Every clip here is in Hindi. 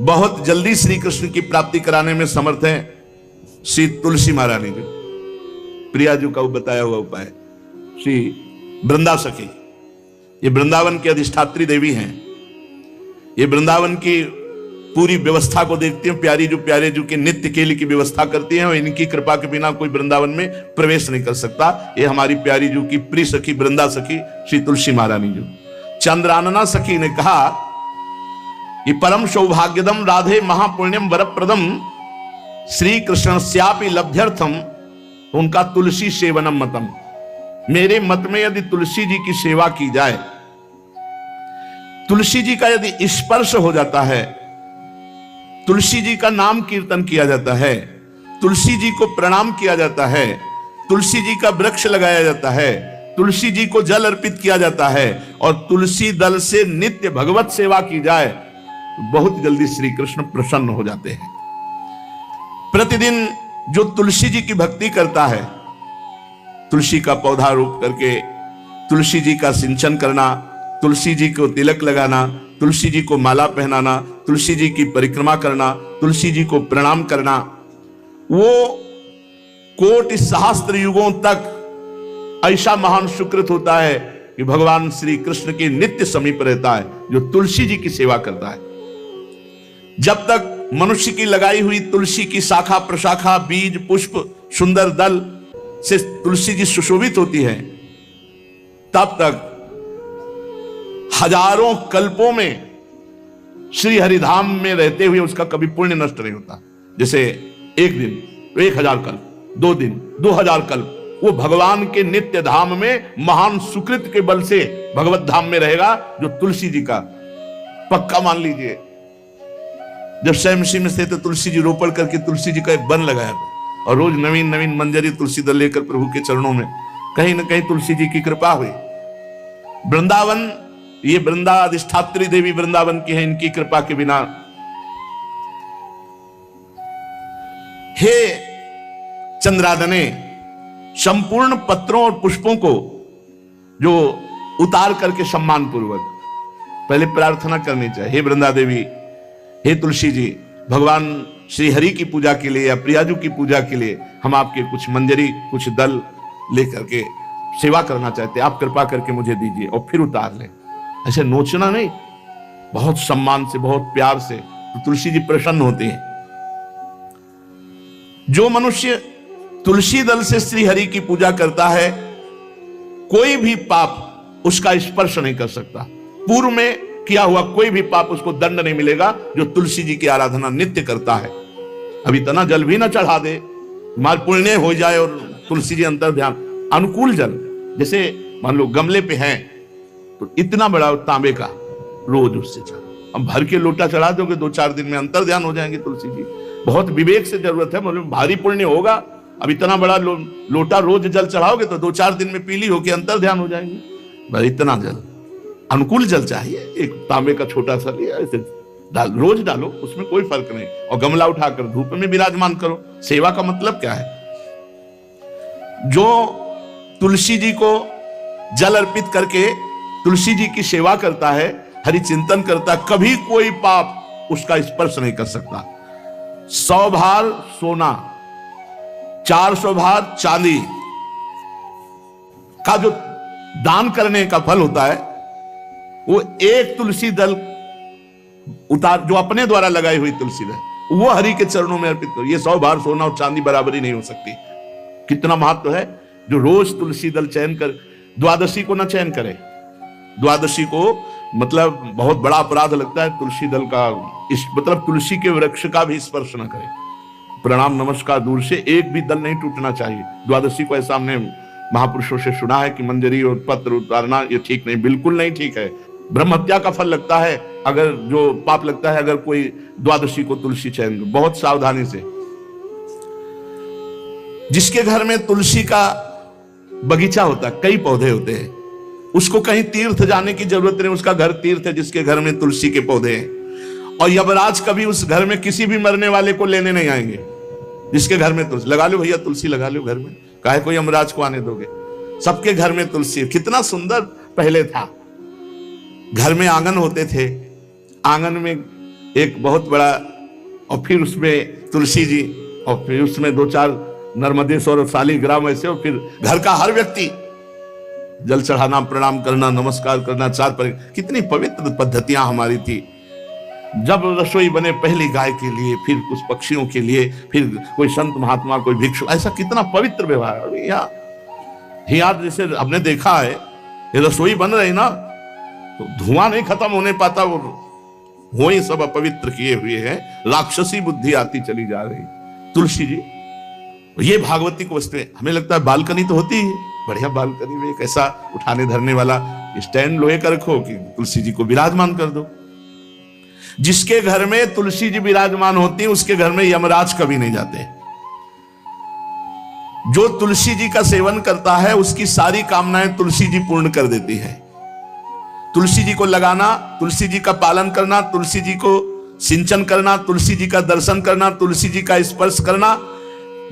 बहुत जल्दी श्री कृष्ण की प्राप्ति कराने में समर्थ है श्री तुलसी महारानी जी। प्रिया जी का बताया हुआ उपाय श्री वृंदा सखी, ये वृंदावन की अधिष्ठात्री देवी हैं। ये वृंदावन की पूरी व्यवस्था को देखती हैं। प्यारे जो के नित्य केली की व्यवस्था करती हैं और इनकी कृपा के बिना कोई वृंदावन में प्रवेश नहीं कर सकता। ये हमारी प्यारी जो की प्रिय सखी वृंदा सखी श्री तुलसी महारानी जी। चंद्रानना सखी ने कहा कि परम सौभाग्यदम राधे महापुण्यम वरप्रदम श्री कृष्ण श्यापि लभ्यर्थम, उनका तुलसी सेवनम मतम। मेरे मत में यदि तुलसी जी की सेवा की जाए, तुलसी जी का यदि स्पर्श हो जाता है, तुलसी जी का नाम कीर्तन किया जाता है, तुलसी जी को प्रणाम किया जाता है, तुलसी जी का वृक्ष लगाया जाता है, तुलसी जी को जल अर्पित किया जाता है और तुलसी दल से नित्य भगवत सेवा की जाए, तो बहुत जल्दी श्री कृष्ण प्रसन्न हो जाते हैं। प्रतिदिन जो तुलसी जी की भक्ति करता है, तुलसी का पौधा रोप करके तुलसी जी का सिंचन करना, तुलसी जी को तिलक लगाना, तुलसी जी को माला पहनाना, तुलसी जी की परिक्रमा करना, तुलसी जी को प्रणाम करना, वो कोटि सहस्त्र युगों तक ऐसा महान सुकृत होता है कि भगवान श्री कृष्ण के नित्य समीप रहता है जो तुलसी जी की सेवा करता है। जब तक मनुष्य की लगाई हुई तुलसी की शाखा प्रशाखा बीज पुष्प सुंदर दल से तुलसी जी सुशोभित होती है, तब तक हजारों कल्पों में श्री हरिधाम में रहते हुए उसका कभी पुण्य नष्ट नहीं होता। जैसे एक दिन तो 1000 कल्प, 2 दिन 2000 कल्प, वो भगवान के नित्य धाम में महान सुकृत के बल से भगवत धाम में रहेगा जो तुलसी जी का पक्का मान लीजिए। जब स्वयं में थे तो तुलसी जी रोपण करके तुलसी जी का एक वन लगाया था और रोज नवीन नवीन मंजरी तुलसी दल लेकर प्रभु के चरणों में, कहीं ना कहीं तुलसी जी की कृपा हुई। वृंदावन, ये वृंदा अधिष्ठात्री देवी वृंदावन की है, इनकी कृपा के बिना। हे चंद्रादने, संपूर्ण पत्रों और पुष्पों को जो उतार करके सम्मान पूर्वक पहले प्रार्थना करनी चाहिए। हे वृंदा देवी, हे तुलसी जी, भगवान श्री हरि की पूजा के लिए या प्रियाजू की पूजा के लिए हम आपके कुछ मंजरी कुछ दल लेकर के सेवा करना चाहते हैं, आप कृपा करके मुझे दीजिए और फिर उतार लें। ऐसे नोचना नहीं, बहुत सम्मान से बहुत प्यार से, तो तुलसी जी प्रसन्न होते हैं। जो मनुष्य तुलसी दल से श्री हरि की पूजा करता है, कोई भी पाप उसका स्पर्श नहीं कर सकता। पूर्व में किया हुआ कोई भी पाप उसको दंड नहीं मिलेगा जो तुलसी जी की आराधना नित्य करता है। अब इतना जल भी ना चढ़ा दे, माल पुण्य हो जाए और तुलसी जी अंतर ध्यान अनुकूल जल, जैसे मान लो गमले पे हैं तो इतना बड़ा तांबे का रोज उससे चढ़ा, अब भर के लोटा चढ़ा दोगे 2-4 दिन में अंतर ध्यान हो जाएंगे तुलसी जी। बहुत विवेक से जरूरत है, मतलब भारी पुण्य होगा। अब इतना बड़ा लोटा रोज जल चढ़ाओगे तो 2-4 दिन में पीली होके अंतर ध्यान हो जाएंगे। इतना जल, अनुकूल जल चाहिए। एक तांबे का छोटा सा लिया, ऐसे रोज डालो, उसमें कोई फर्क नहीं, और गमला उठाकर धूप में विराजमान करो। सेवा का मतलब क्या है? जो तुलसी जी को जल अर्पित करके तुलसी जी की सेवा करता है, हरि चिंतन करता है, कभी कोई पाप उसका स्पर्श नहीं कर सकता। 100 भार सोना, 400 भार चांदी का जो दान करने का फल होता है, वो एक तुलसी दल उतार जो अपने द्वारा लगाई हुई तुलसी दल, वो हरि के चरणों में अर्पित करो। ये 100 भार सोना और चांदी बराबरी नहीं हो सकती। कितना महत्व है। जो रोज तुलसी दल चयन कर, द्वादशी को ना चयन करे, द्वादशी को मतलब बहुत बड़ा अपराध लगता है तुलसी दल का, इस मतलब तुलसी के वृक्ष का भी स्पर्श न करे। प्रणाम नमस्कार दूर से, एक भी दल नहीं टूटना चाहिए। द्वादशी को ऐसा हमने महापुरुषों से सुना है कि मंजरी और पत्र उतारना ये ठीक नहीं, बिल्कुल नहीं ठीक है। ब्रह्म हत्या का फल लगता है, अगर जो पाप लगता है अगर कोई द्वादशी को तुलसी चयन, बहुत सावधानी से। जिसके घर में तुलसी का बगीचा होता है, कई पौधे होते हैं, उसको कहीं तीर्थ जाने की जरूरत नहीं, उसका घर तीर्थ है जिसके घर में तुलसी के पौधे हैं। और यमराज कभी उस घर में किसी भी मरने वाले को लेने नहीं आएंगे जिसके घर में तुलसी। लगा लो भैया तुलसी लगा लो घर में, काहे कोई यमराज को आने दोगे? सबके घर में तुलसी। कितना सुंदर पहले था, घर में आंगन होते थे, आंगन में एक बहुत बड़ा, और फिर उसमें तुलसी जी, और फिर उसमें 2-4 नर्मदेश्वर और शालिग्राम ऐसे, और फिर घर का हर व्यक्ति जल चढ़ाना, प्रणाम करना, नमस्कार करना, 4 पर। कितनी पवित्र पद्धतियां हमारी थी। जब रसोई बने पहली गाय के लिए, फिर कुछ पक्षियों के लिए, फिर कोई संत महात्मा, कोई भिक्षु, ऐसा कितना पवित्र व्यवहार। अभी यहाँ जैसे हमने देखा है, ये रसोई बन रही ना, तो धुआं नहीं खत्म होने पाता, वो ही सब अपवित्र किए हुए हैं, राक्षसी बुद्धि आती चली जा रही। तुलसी जी, ये भागवती को वस्तु हमें लगता है बालकनी तो होती है, बढ़िया बालकनी में एक ऐसा उठाने धरने वाला स्टैंड लोहे का रखो कि तुलसी जी को विराजमान कर दो। जिसके घर में तुलसी जी विराजमान होती है, उसके घर में यमराज कभी नहीं जाते। जो तुलसी जी का सेवन करता है, उसकी सारी कामनाएं तुलसी जी पूर्ण कर देती है। तुलसी जी को लगाना, तुलसी जी का पालन करना, तुलसी जी को सिंचन करना, तुलसी जी का दर्शन करना, तुलसी जी का स्पर्श करना,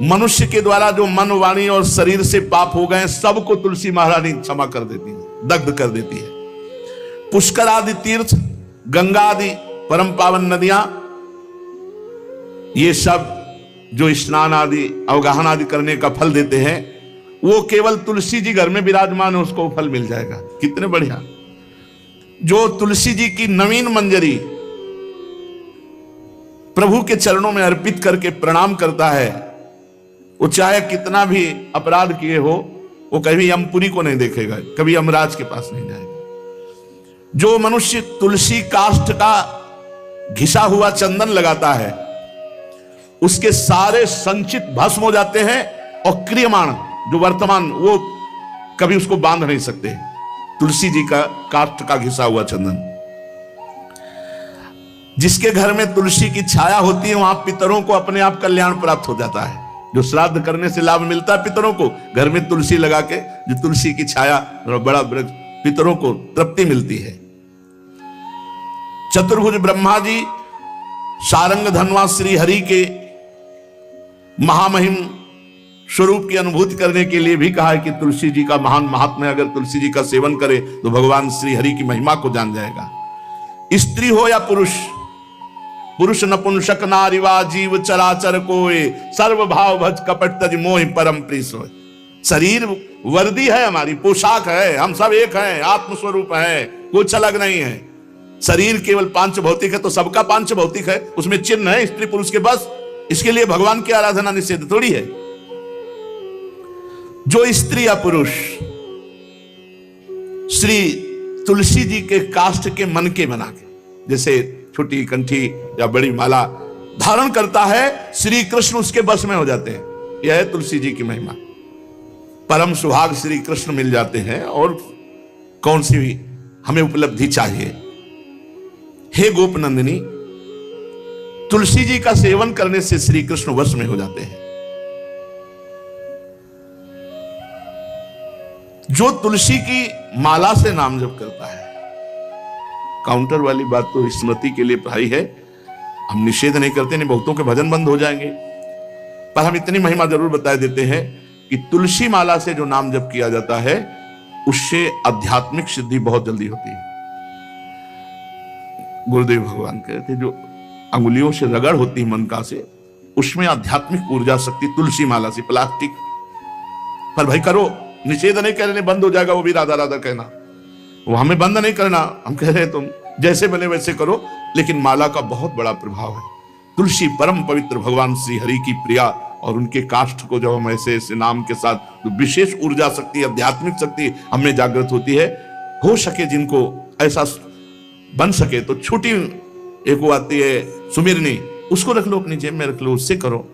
मनुष्य के द्वारा जो मन, वाणी और शरीर से पाप हो गए, सबको तुलसी महारानी क्षमा कर देती है, दग्ध कर देती है। पुष्कर आदि तीर्थ, गंगा आदि परम पावन नदियां, ये सब जो स्नान आदि, अवगाहन आदि करने का फल देते हैं, वो केवल तुलसी जी घर में विराजमान है, उसको फल मिल जाएगा। कितने बढ़िया। जो तुलसी जी की नवीन मंजरी प्रभु के चरणों में अर्पित करके प्रणाम करता है, वो चाहे कितना भी अपराध किए हो, वो कभी यमपुरी को नहीं देखेगा, कभी यमराज के पास नहीं जाएगा। जो मनुष्य तुलसी काष्ठ का घिसा हुआ चंदन लगाता है, उसके सारे संचित भस्म हो जाते हैं, और क्रियमाण जो वर्तमान, वो कभी उसको बांध नहीं सकते। तुलसी जी का काष्ठ का घिसा हुआ चंदन। जिसके घर में तुलसी की छाया होती है, वहां पितरों को अपने आप कल्याण प्राप्त हो जाता है। जो श्राद्ध करने से लाभ मिलता है पितरों को, घर में तुलसी लगा के, जो तुलसी की छाया, बड़ा वृक्ष, पितरों को तृप्ति मिलती है। चतुर्भुज ब्रह्मा जी सारंग धनवा श्री हरि के महामहिम स्वरूप की अनुभूति करने के लिए भी कहा है कि तुलसी जी का महान महात्म्य, अगर तुलसी जी का सेवन करे तो भगवान श्री हरि की महिमा को जान जाएगा। स्त्री हो या पुरुष, पुरुष नपुंसक नारीवा जीव चराचर कोय, सर्व भाव भज कपट तज मोहि परम प्रिय सोय। शरीर वर्दी है, हमारी पोशाक है, हम सब एक हैं, आत्मस्वरूप है, कुछ अलग नहीं है। शरीर केवल पांच भौतिक है, तो सबका पांच भौतिक है, उसमें चिन्ह है स्त्री पुरुष के, बस। इसके लिए भगवान की आराधना निषेध थोड़ी है। जो स्त्री या पुरुष श्री तुलसी जी के काष्ठ के मन के बना के, जैसे छोटी कंठी या बड़ी माला धारण करता है, श्री कृष्ण उसके बस में हो जाते हैं। यह है तुलसी जी की महिमा। परम सुहाग श्री कृष्ण मिल जाते हैं, और कौन सी भी हमें उपलब्धि चाहिए। हे गोप नंदिनी, तुलसी जी का सेवन करने से श्री कृष्ण वश में हो जाते हैं। जो तुलसी की माला से नाम जप करता है, काउंटर वाली बात तो स्मृति के लिए भाई है, हम निषेध नहीं करते, नहीं बहुतों के भजन बंद हो जाएंगे, पर हम इतनी महिमा जरूर बता देते हैं कि तुलसी माला से जो नाम जप किया जाता है, उससे आध्यात्मिक सिद्धि बहुत जल्दी होती है। गुरुदेव भगवान कहते हैं, जो अंगुलियों से रगड़ होती है मन का से, उसमें आध्यात्मिक ऊर्जा शक्ति तुलसी माला से। प्लास्टिक पर भाई करो, निषेध नहीं कह रहे, बंद हो जाएगा वो भी राधा राधा कहना, वो हमें बंद नहीं करना। हम कह रहे हैं तुम जैसे बने वैसे करो, लेकिन माला का बहुत बड़ा प्रभाव है। तुलसी परम पवित्र भगवान श्री हरि की प्रिया, और उनके काष्ठ को जब हम ऐसे ऐसे नाम के साथ, तो विशेष ऊर्जा शक्ति, आध्यात्मिक शक्ति हमें जागृत होती है। हो सके जिनको ऐसा बन सके तो छोटी एक वो आती है सुमिरनी, उसको रख लो, अपनी जेब में रख लो, उससे करो।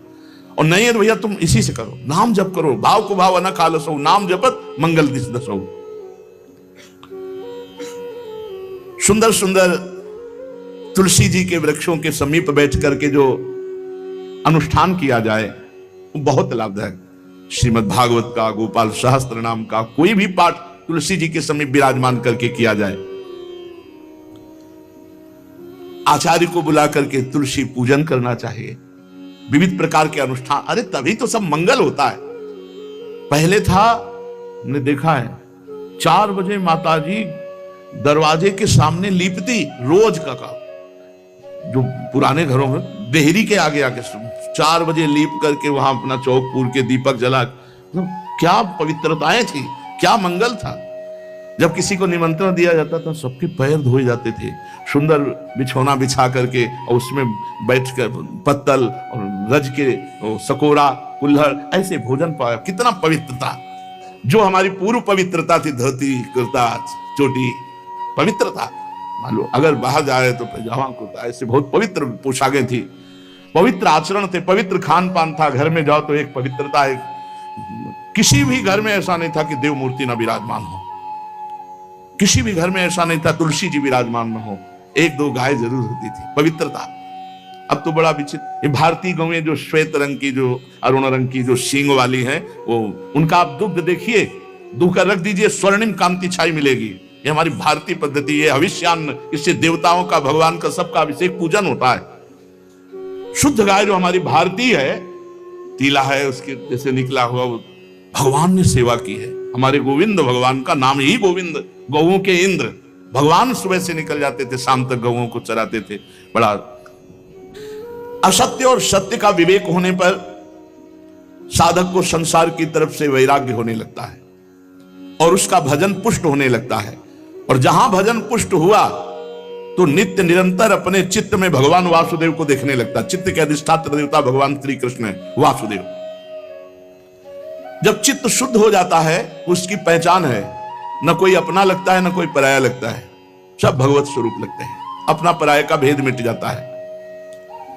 और नहीं है तो भैया तुम इसी से करो, नाम जप करो, भाव को भाव न खालसो, नाम जपत मंगल दिस दसो। सुंदर सुंदर तुलसी जी के वृक्षों के समीप बैठ करके जो अनुष्ठान किया जाए, वो बहुत लाभदायक। श्रीमद् भागवत का, गोपाल सहस्त्र नाम का कोई भी पाठ तुलसी जी के समीप विराजमान करके किया जाए। आचार्य को बुला करके तुलसी पूजन करना चाहिए। विविध प्रकार के अनुष्ठान, अरे तभी तो सब मंगल होता है। पहले था, हमने देखा है, 4 बजे माताजी दरवाजे के सामने लीपती, रोज का काम। जो पुराने घरों में देहरी के आगे आके 4 बजे लीप करके वहां अपना चौक पूर के दीपक जला, क्या पवित्रताएं थी, क्या मंगल था। जब किसी को निमंत्रण दिया जाता था सबके पैर धोए जाते थे, सुंदर बिछौना बिछा करके और उसमें बैठकर पत्तल और रज के सकोरा कुल्हड़ ऐसे भोजन पाया। कितना पवित्रता, जो हमारी पूर्व पवित्रता थी, धोती कुर्ता चोटी पवित्रता। मान लो अगर बाहर जा रहे तो पैजामा कुर्ता, ऐसे बहुत पवित्र पोशाकें थी, पवित्र आचरण थे, पवित्र खान पान था। घर में जाओ तो एक पवित्रता, एक किसी भी घर में ऐसा नहीं था कि देव मूर्ति न विराजमान हो, किसी भी घर में ऐसा नहीं था तुलसी जी विराजमान न हो, 1-2 गाय जरूर होती थी, पवित्रता। अब तो बड़ा विचित्र, ये भारतीय गौएं जो श्वेत रंग की, जो अरुण रंग की, जो सींग वाली है, वो उनका आप दुग्ध देखिए, दूह कर रख दीजिए, स्वर्णिम कांति छाई मिलेगी। ये हमारी भारतीय पद्धति है, हविष्यान्न, इससे देवताओं का, भगवान का, सबका अभिषेक पूजन होता है। शुद्ध गाय जो हमारी भारतीय है, तीला है उसके जैसे निकला हुआ, वो भगवान ने सेवा की है। हमारे गोविंद भगवान का नाम ही गोविंद, गौओं के इंद्र। भगवान सुबह से निकल जाते थे, शाम तक गौओं को चराते थे। बड़ा असत्य और सत्य का विवेक होने पर साधक को संसार की तरफ से वैराग्य होने लगता है और उसका भजन पुष्ट होने लगता है। और जहां भजन पुष्ट हुआ तो नित्य निरंतर अपने चित्त में भगवान वासुदेव को देखने लगता। चित्त के अधिष्ठात्र देवता भगवान श्री कृष्ण है, वासुदेव। जब चित्त शुद्ध हो जाता है, उसकी पहचान है, न कोई अपना लगता है न कोई पराया लगता है, सब भगवत स्वरूप लगते हैं, अपना पराये का भेद मिट जाता है।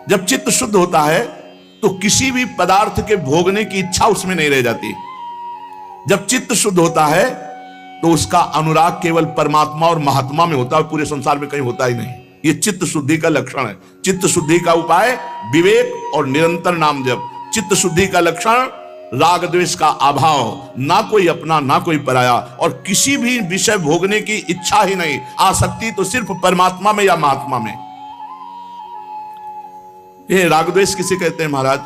जब चित्त शुद्ध होता है तो किसी भी पदार्थ के भोगने की इच्छा उसमें नहीं रह जाती। जब चित्त शुद्ध होता है तो उसका अनुराग केवल परमात्मा और महात्मा में होता है, पूरे संसार में कहीं होता ही नहीं। ये चित्त शुद्धि का लक्षण है। चित्त शुद्धि का उपाय विवेक और निरंतर नाम जप। चित्त शुद्धि का लक्षण राग द्वेष का अभाव, ना कोई अपना ना कोई पराया, और किसी भी विषय भोगने की इच्छा ही नहीं, आसक्ति तो सिर्फ परमात्मा में या महात्मा में। ये राग द्वेष किसे कहते हैं महाराज?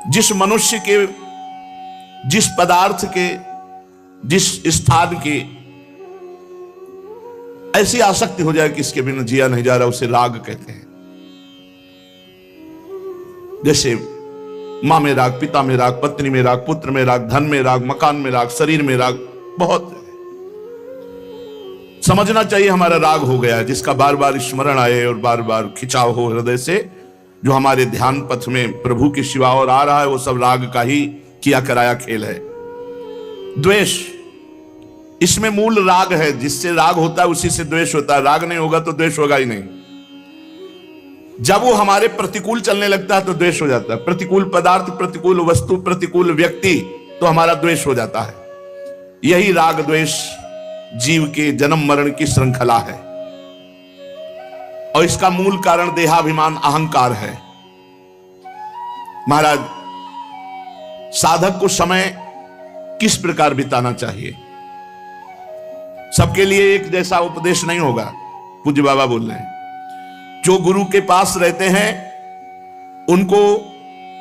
जिस मनुष्य के, जिस पदार्थ के, जिस स्थान की ऐसी आसक्ति हो जाए कि इसके बिना जिया नहीं जा रहा, उसे राग कहते हैं। जैसे मां में राग, पिता में राग, पत्नी में राग, पुत्र में राग, धन में राग, मकान में राग, शरीर में राग, बहुत समझना चाहिए हमारा राग हो गया, जिसका बार बार स्मरण आए और बार बार खिंचाव हो हृदय से। जो हमारे ध्यान पथ में प्रभु की शिवा और आ रहा है, वो सब राग का ही किया कराया खेल है। द्वेष, इसमें मूल राग है, जिससे राग होता है उसी से द्वेष होता है। राग नहीं होगा तो द्वेष होगा ही नहीं। जब वो हमारे प्रतिकूल चलने लगता है तो द्वेष हो जाता है। प्रतिकूल पदार्थ, प्रतिकूल वस्तु, प्रतिकूल व्यक्ति, तो हमारा द्वेष हो जाता है। यही राग द्वेष जीव के जन्म मरण की श्रृंखला है और इसका मूल कारण देहाभिमान, अहंकार है। महाराज, साधक को समय किस प्रकार बिताना चाहिए? सबके लिए एक जैसा उपदेश नहीं होगा। पूज्य बाबा बोल रहे हैं, जो गुरु के पास रहते हैं उनको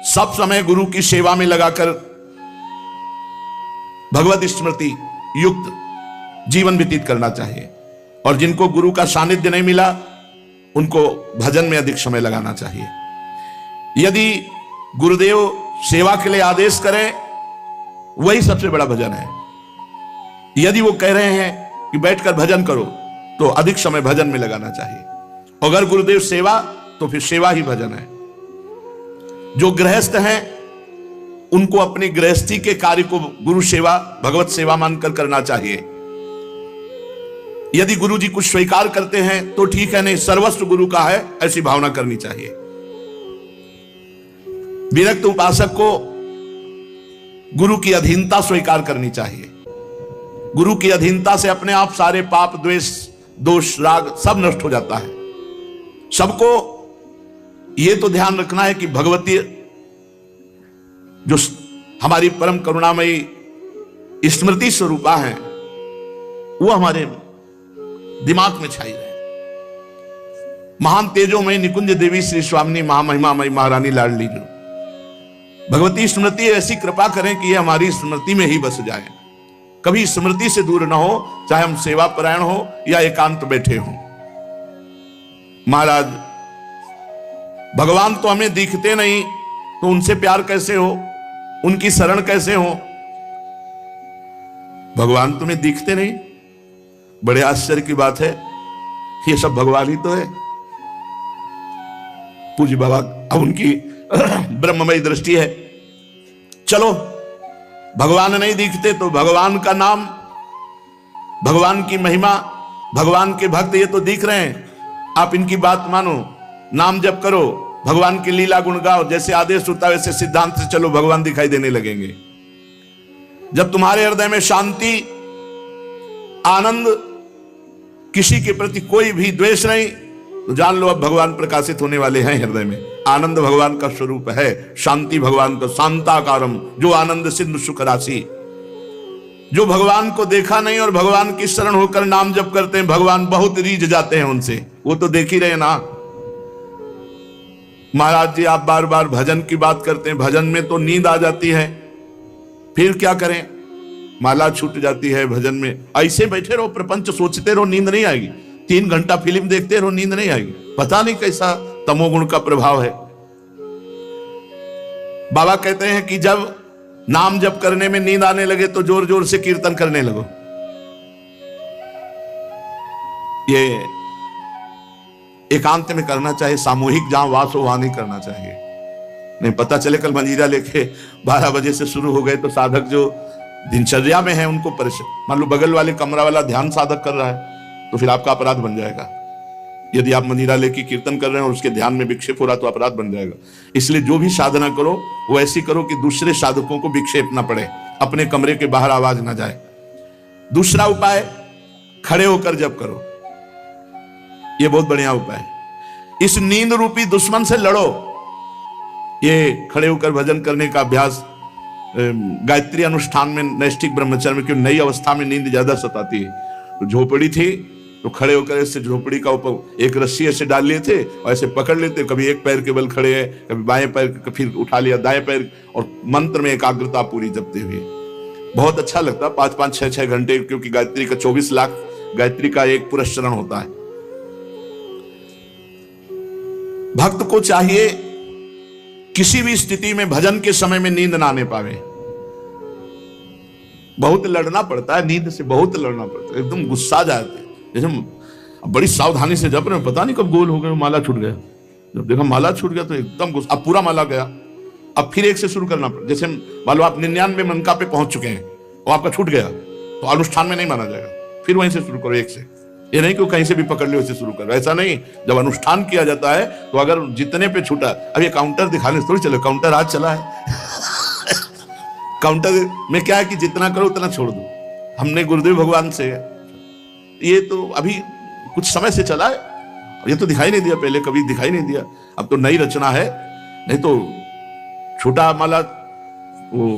सब समय गुरु की सेवा में लगाकर भगवत स्मृति युक्त जीवन व्यतीत करना चाहिए, और जिनको गुरु का सानिध्य नहीं मिला उनको भजन में अधिक समय लगाना चाहिए। यदि गुरुदेव सेवा के लिए आदेश करें, वही सबसे बड़ा भजन है। यदि वो कह रहे हैं कि बैठकर भजन करो, तो अधिक समय भजन में लगाना चाहिए। अगर गुरुदेव सेवा, तो फिर सेवा ही भजन है। जो गृहस्थ हैं उनको अपनी गृहस्थी के कार्य को गुरु सेवा, भगवत सेवा मानकर करना चाहिए। यदि गुरु जी कुछ स्वीकार करते हैं तो ठीक है, नहीं सर्वस्व गुरु का है, ऐसी भावना करनी चाहिए। विरक्त उपासक को गुरु की अधीनता स्वीकार करनी चाहिए। गुरु की अधीनता से अपने आप सारे पाप, द्वेष, दोष, राग सब नष्ट हो जाता है। सबको यह तो ध्यान रखना है कि भगवती जो हमारी परम करुणामयी स्मृति स्वरूपा है, वो हमारे दिमाग में छाई रहे। महान तेजोमयी निकुंज देवी श्री स्वामिनी महामहिमामयी महारानी लाडली जो भगवती स्मृति ऐसी कृपा करें कि ये हमारी स्मृति में ही बस जाए, कभी स्मृति से दूर ना हो, चाहे हम सेवा परायण हो या एकांत बैठे हो। महाराज भगवान तो हमें दिखते नहीं, तो उनसे प्यार कैसे हो, उनकी शरण कैसे हो? भगवान तुम्हें दिखते नहीं, बड़े आश्चर्य की बात है, ये सब भगवान ही तो है। पूज्य बाबा अब उनकी ब्रह्ममयी दृष्टि है। चलो भगवान नहीं दिखते तो भगवान का नाम, भगवान की महिमा, भगवान के भक्त ये तो दिख रहे हैं, आप इनकी बात मानो, नाम जप करो, भगवान की लीला गुण गाओ, जैसे आदेश होता है वैसे सिद्धांत से चलो, भगवान दिखाई देने लगेंगे। जब तुम्हारे हृदय में शांति, आनंद, किसी के प्रति कोई भी द्वेष नहीं, तो जान लो अब भगवान प्रकाशित होने वाले हैं हृदय में। आनंद भगवान का स्वरूप है, शांति भगवान का, शांताकारम, जो आनंद सिंधु सुख राशि। जो भगवान को देखा नहीं और भगवान की शरण होकर नाम जप करते हैं, भगवान बहुत रीझ जाते हैं उनसे, वो तो देख ही रहे ना। महाराज जी आप बार बार भजन की बात करते हैं, भजन में तो नींद आ जाती है, फिर क्या करें? माला छूट जाती है भजन में। ऐसे बैठे रहो, प्रपंच सोचते रहो, नींद नहीं आएगी। 3 घंटा फिल्म देखते रहो, नींद नहीं आएगी। पता नहीं कैसा तमोगुण का प्रभाव है। बाबा कहते हैं कि जब नाम जप करने में नींद आने लगे तो जोर जोर से कीर्तन करने लगो। ये एकांत में करना चाहिए, सामूहिक जहां वास हो वहां नहीं करना चाहिए। नहीं पता चले कल मंजीरा लेके 12 बजे से शुरू हो गए तो साधक जो दिनचर्या में है उनको परेशान, मान लो बगल वाले कमरा वाला ध्यान साधक कर रहा है तो फिर आपका अपराध बन जाएगा। यदि आप मंजीरा लेके कीर्तन कर रहे हैं और उसके ध्यान में विक्षेप हो रहा तो अपराध बन जाएगा। इसलिए जो भी साधना करो वो ऐसी करो कि दूसरे साधकों को विक्षेप ना पड़े, अपने कमरे के बाहर आवाज ना जाए। दूसरा उपाय, खड़े होकर जप करो, ये बहुत बढ़िया उपाय है। इस नींद रूपी दुश्मन से लड़ो। ये खड़े होकर भजन करने का अभ्यास गायत्री अनुष्ठान में, नैष्ठिक ब्रह्मचर्य में, क्यों नई अवस्था में नींद ज्यादा सताती है। तो झोपड़ी थी तो खड़े होकर ऐसे झोपड़ी का ऊपर एक रस्सी ऐसे डाल लिए थे और ऐसे पकड़ लेते, कभी एक पैर के बल खड़े है, कभी बाएं पैर, फिर उठा लिया दाएं पैर, और मंत्र में एकाग्रता पूरी जपते हुए बहुत अच्छा लगता। 5-5, 6-6 घंटे, क्योंकि गायत्री का 24 लाख गायत्री का एक पुरस्चरण होता है। भक्त को चाहिए किसी भी स्थिति में भजन के समय में नींद ना आने पावे। बहुत लड़ना पड़ता है, नींद से बहुत लड़ना पड़ता है, एकदम गुस्सा जाते हैं। जैसे बड़ी सावधानी से जप रहे हैं, पता नहीं कब गोल हो गए, माला छूट गया। जब देखा माला छूट गया तो एकदम गुस्सा, अब पूरा माला गया, अब फिर एक से शुरू करना पड़ा। जैसे मान लो आप 99 मनका पे पहुंच चुके हैं और आपका छूट गया तो अनुष्ठान में नहीं माना जाएगा, फिर वहीं से शुरू करो एक से। ये नहीं कि कहीं से भी पकड़ लो, वैसे शुरू करो, ऐसा नहीं। जब अनुष्ठान किया जाता है तो अगर जितने पे छूटा, अब ये काउंटर दिखाने से थोड़ी चलो, काउंटर आज चला है काउंटर में क्या है कि जितना करो उतना छोड़ दो। हमने गुरुदेव भगवान से, ये तो अभी कुछ समय से चला है, ये तो दिखाई नहीं दिया, पहले कभी दिखाई नहीं दिया, अब तो नई रचना है। नहीं तो छोटा माला वो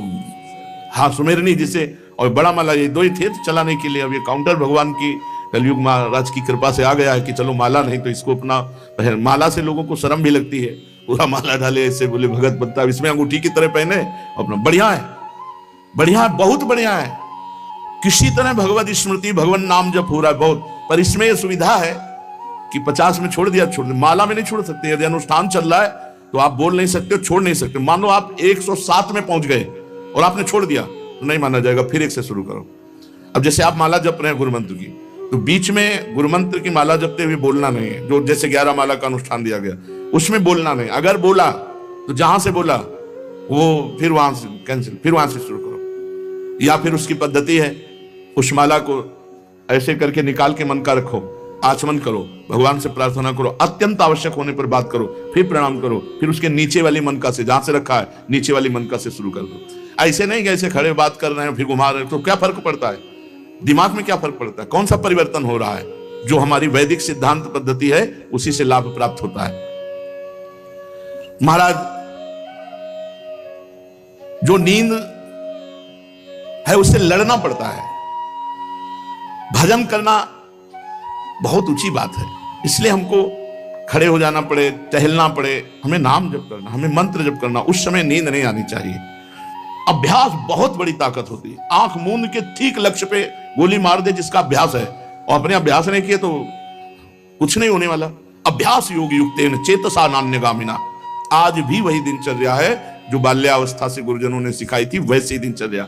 हाँ सुमेरनी जिसे, और बड़ा माला, ये 2 ही थे तो चलाने के लिए। अब ये काउंटर भगवान की कलयुग महाराज की कृपा से आ गया है कि चलो माला नहीं तो इसको अपना पहन। माला से लोगों को शर्म भी लगती है, पूरा माला डाले ऐसे, बोले भगत बनता, इसमें अंगूठी की तरह पहने अपना। बढ़िया है, बढ़िया है, बहुत बढ़िया है। किसी तरह भगवत स्मृति, भगवान नाम जप हो रहा है बहुत, पर इसमें यह सुविधा है कि 50 में छोड़ दिया, छोड़ दिया। माला में नहीं छोड़ सकते। यदि अनुष्ठान चल रहा है तो आप बोल नहीं सकते, छोड़ नहीं सकते। मान लो आप 107 में पहुंच गए और आपने छोड़ दिया तो नहीं माना जाएगा, फिर एक से शुरू करो। अब जैसे आप माला जप रहे हैं गुरु मंत्र की, तो बीच में गुरु मंत्र की माला जपते हुए बोलना नहीं है। जो जैसे 11 माला का अनुष्ठान दिया गया उसमें बोलना नहीं। अगर बोला तो जहां से बोला वो फिर वहां से कैंसिल, फिर वहां से शुरू करो। या फिर उसकी पद्धति है, उस माला को ऐसे करके निकाल के मन का रखो, आचमन करो, भगवान से प्रार्थना करो, अत्यंत आवश्यक होने पर बात करो, फिर प्रणाम करो, फिर उसके नीचे वाली मनका से, जहां से रखा है नीचे वाली मनका से शुरू कर दो। ऐसे नहीं कि ऐसे खड़े बात कर रहे हैं फिर घुमा रहे हैं, तो क्या फर्क पड़ता है? दिमाग में क्या फर्क पड़ता है? कौन सा परिवर्तन हो रहा है? जो हमारी वैदिक सिद्धांत पद्धति है उसी से लाभ प्राप्त होता है। महाराज, जो नींद है उससे लड़ना पड़ता है। भजन करना बहुत ऊंची बात है, इसलिए हमको खड़े हो जाना पड़े, टहलना पड़े, हमें नाम जप करना, हमें मंत्र जप करना। उस समय नींद नहीं आनी चाहिए। अभ्यास बहुत बड़ी ताकत होती है। आंख मूंद के ठीक लक्ष्य पे गोली मार दे जिसका अभ्यास है, और अपने अभ्यास नहीं किए तो कुछ नहीं होने वाला। अभ्यास योग युक्तेन चेतसा नान्यगामिना। आज भी वही दिनचर्या है जो बाल्यावस्था से गुरुजनों ने सिखाई थी, वैसी दिनचर्या।